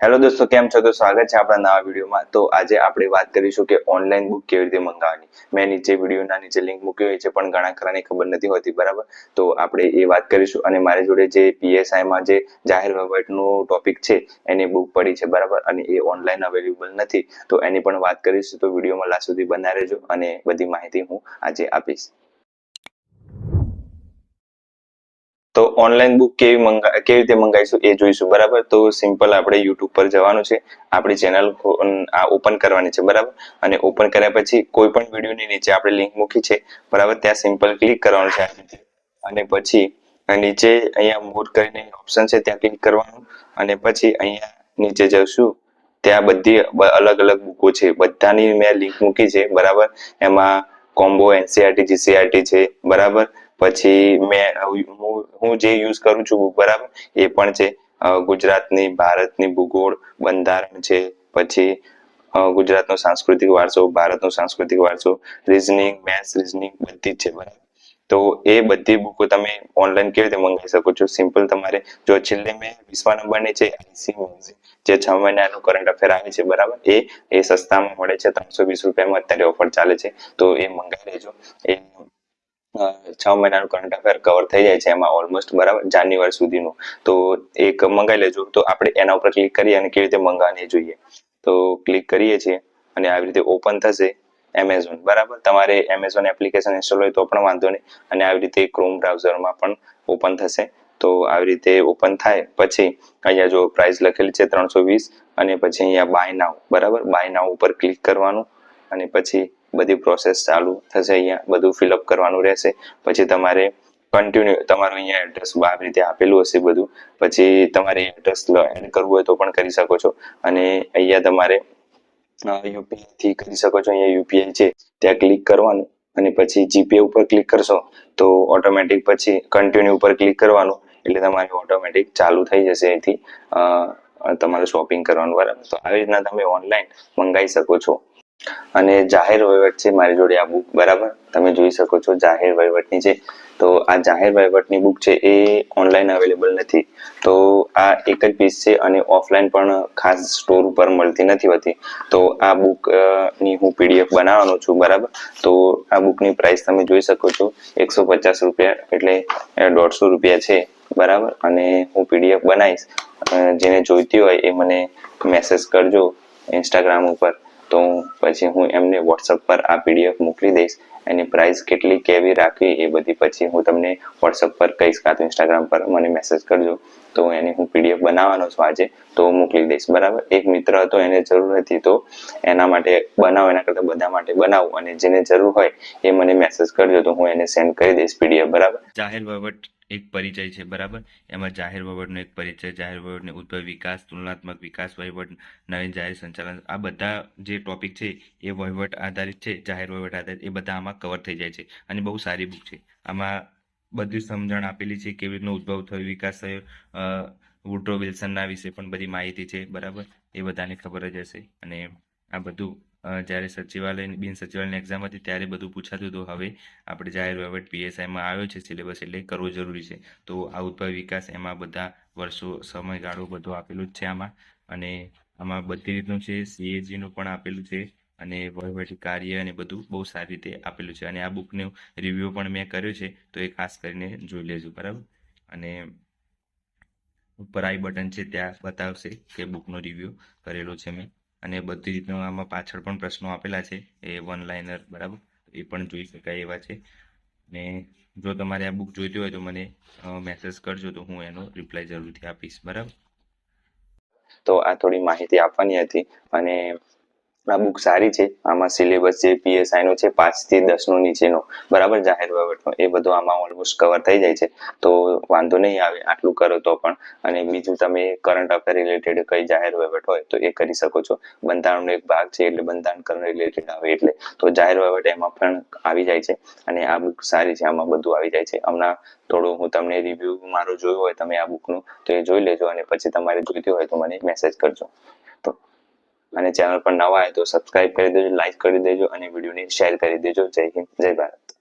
Hello દોસ્તો, કેમ છો? તો સ્વાગત છે આપણા નવા વિડીયોમાં। તો આજે આપણે વાત કરીશું કે ઓનલાઈન બુક કેવી રીતે મંગાવવાની। મેં નીચે વિડીયોના નીચે લિંક મૂકી હોય છે, પણ ઘણા ખરાને ખબર નથી હોતી, બરાબર? તો આપણે એ વાત કરીશું। અને મારી જોડે જે PSI માં જે જાહેર વહીવટનો ટોપિક છે એની બુક પડી છે, બરાબર? અને એ ઓનલાઈન અવેલેબલ નથી, તો એની પણ વાત કરીશું। તો વિડીયોમાં લાસ્ટ સુધી બન્યા રહેજો અને બધી માહિતી હું આજે આપીશ। તો ઓનલાઈન બુક કેવી રીતે મંગાવીશું એ જોઈશું, બરાબર? તો સિમ્પલ આપણે યુટ્યુબ પર જવાનું છે, આપણી ચેનલ આ ઓપન કરવાની છે, બરાબર? અને ઓપન કર્યા પછી કોઈ પણ વિડીયોની નીચે આપણે લિંક મૂકી છે, બરાબર? ત્યાં સિમ્પલ ક્લિક કરવાનું છે અને પછી નીચે અહીંયા મોર કરીને ઓપ્શન છે ત્યાં ક્લિક કરવાનું અને પછી અહીંયા નીચે જશું ત્યાં બધી અલગ અલગ બુકો છે, બધાની મેં લિંક મૂકી છે, બરાબર? એમાં કોમ્બો NCERT GCERT છે, બરાબર? પછી હું જે યુઝ કરું છું બુક, બરાબર? એ પણ છે ગુજરાતની, ભારતની ભૂગોળ, બંધારણ છે, પછી ગુજરાતનો સાંસ્કૃતિક વારસો, ભારતનો સાંસ્કૃતિક વારસો, રીઝનિંગ, મેથ્સ, રીઝનિંગ બધી જ છે, બરાબર? તો એ બધી બુકો તમે ઓનલાઈન કેવી રીતે મંગાવી શકો છો? સિમ્પલ તમારે જો છેલ્લે મેં 20મા નંબરની છે IC મ્યુઝિક જે 6 મહિનાનું કરંટ અફેર આવે છે, બરાબર? એ સસ્તામાં મળે છે, 320 રૂપિયામાં અત્યારે ઓફર ચાલે છે, તો એ મંગાવી લેજો। એ 6 મહિનાનું કરંટ અફેર કવર થઈ જાય છે એમાં ઓલમોસ્ટ, બરાબર? જાન્યુઆરી સુધીનું, તો એક મંગાવી લેજો। તો આપણે એના ઉપર ક્લિક કરીએ અને કેવી રીતે મંગાવવાની જોઈએ। તો ક્લિક કરીએ છીએ અને આવી રીતે ઓપન થશે એમેઝોન, બરાબર? તમારે એમેઝોન એપ્લિકેશન ઇન્સ્ટોલ હોય તો પણ વાંધો નહીં, અને આવી રીતે ક્રોમ બ્રાઉઝરમાં પણ ઓપન થશે। તો આવી રીતે ઓપન થાય પછી અહીંયા જો પ્રાઇસ લખેલી છે 320 અને પછી અહીંયા બાય નાઉ, બરાબર? બાય નાઉ ઉપર ક્લિક કરવાનું અને પછી બધી પ્રોસેસ ચાલુ થશે। અહીંયા બધું ફિલઅપ કરવાનું રહેશે, પછી તમારે કન્ટિન્યુ તમારું અહીંયા એડ્રેસ આવી રીતે આપેલું હશે બધું, પછી તમારે એડ્રેસ એડ કરવું હોય તો પણ કરી શકો છો। અને અહીંયા તમારે UPI થી કરી શકો છો, અહીંયા UPI છે ત્યાં ક્લિક કરવાનું અને પછી GPay ઉપર ક્લિક કરશો તો ઓટોમેટિક પછી કન્ટિન્યુ ઉપર ક્લિક કરવાનું એટલે તમારે ઓટોમેટિક ચાલુ થઈ જશે અહીંથી તમારે શોપિંગ કરવાનું, બરાબર? તો આવી રીતના તમે ઓનલાઈન મંગાવી શકો છો। અને જાહેર વહીવટ છે મારી જોડે આ બુક, બરાબર? તમે જોઈ શકો છો જાહેર વહીવટની છે। તો આ જાહેર વહીવટની બુક છે એ ઓનલાઈન અવેલેબલ નથી, તો આ એક જ પીસ છે અને ઓફલાઈન પણ ખાસ સ્ટોર ઉપર મળતી નથી હોતી। તો આ બુક ની હું PDF બનાવવાનો છું, બરાબર? તો આ બુકની પ્રાઇસ તમે જોઈ શકો છો 150 રૂપિયા, એટલે 150 રૂપિયા છે, બરાબર? અને હું PDF બનાવીશ, જેને જોઈતી હોય એ મને મેસેજ કરજો ઇન્સ્ટાગ્રામ ઉપર, તો પછી હું એમને WhatsApp પર આ PDF મોકલી દઈશ। એની પ્રાઇસ કેટલી કેવી રાખવી એ બધી પછી હું તમને WhatsApp પર કહીશ, કાં તો ઇન્સ્ટાગ્રામ પર મને મેસેજ કરજો, તો એની હું PDF બનાવવાનો છું આજે, તો મોકલી દઈશ, બરાબર? એક મિત્ર હતો એને જરૂર હતી, તો એના માટે બનાવો, એના કરતા બધા માટે બનાવું, અને જેને જરૂર હોય એ મને મેસેજ કરજો તો હું એને સેન્ડ કરી દઈશ PDF, બરાબર? જાહેર વહીવટ એક પરિચય છે, બરાબર? એમાં જાહેર વહીવટનો એક પરિચય, જાહેર વહીવટનો ઉદ્ભવ, વિકાસ, તુલનાત્મક વિકાસ, વહીવટ, નવીન જાહેર સંચાલન, આ બધા જે ટોપિક છે એ વહીવટ આધારિત છે, જાહેર વહીવટ આધારિત, એ બધા આમાં કવર થઈ જાય છે અને બહુ સારી બુક છે। આમાં બધી સમજણ આપેલી છે, કેવી રીતનો ઉદ્ભવ થયો, વિકાસ થયો, વુડ્રો વિલ્સનના વિશે પણ બધી માહિતી છે, બરાબર? એ બધાને ખબર જ હશે। અને આ બધું જ્યારે સચિવાલય બિન સચિવાલયની એક્ઝામ હતી ત્યારે બધું પૂછાતું હતું, હવે આપણે જાહેર વહીવટ PSIમાં આવ્યો છે સિલેબસ, એટલે કરવો જરૂરી છે। તો આ ઉદ્ભવ વિકાસ એમાં બધા વર્ષો સમયગાળો બધું આપેલું જ છે આમાં, અને આમાં બધી રીતનું છે, CAG નું પણ આપેલું છે, અને વહીવટી કાર્ય અને બધું બહુ સારી રીતે આપેલું છે। અને આ બુકનું રિવ્યૂ પણ મેં કર્યો છે, તો એ ખાસ કરીને જોઈ લેજો, બરાબર? અને ઉપર આઈ બટન છે ત્યાં બતાવશે કે બુકનો રિવ્યૂ કરેલો છે મેં, અને બધી રીતનું આમાં પાછળ પણ પ્રશ્નો આપેલા છે, એ વન લાઇનર, બરાબર? એ પણ જોઈ શકાય એવા છે। ને જો તમારે આ બુક જોઈતી હોય તો મને મેસેજ કરજો, તો હું એનો રિપ્લાય જરૂરથી આપીશ, બરાબર? તો આ થોડી માહિતી આપવાની હતી। અને આ બુક સારી છે, આમાં સિલેબસ જે PSI નો છે 5 થી 10 નો નીચેનો, બરાબર? જાહેર વહીવટનો એ બધું આમાં ઓલમોસ્ટ કવર થઈ જાય છે, તો વાંધો નહીં આવે આટલું કરો તો પણ। અને બીજું તમે કરંટ અફેર રિલેટેડ કઈ જાહેર વહીવટ હોય તો એ કરી શકો છો। બંધારણનો એક ભાગ છે એટલે બંધારણ કરંટ રિલેટેડ આવે, એટલે તો જાહેર વહીવટ એમાં પણ આવી જાય છે। અને આ બુક સારી છે, આમાં બધું આવી જાય છે। હમણાં થોડું હું તમને રિવ્યુ મારો જોયું હોય તમે આ બુકનું તો એ જોઈ લેજો, અને પછી તમારે જોઈતી હોય તો મને મેસેજ કરજો। તો અને ચેનલ પર નવા હોય તો સબસ્ક્રાઇબ કરી દેજો, લાઈક કરી દેજો અને વિડીયોને શેર કરી દેજો। જય હિન્દ, જય ભારત।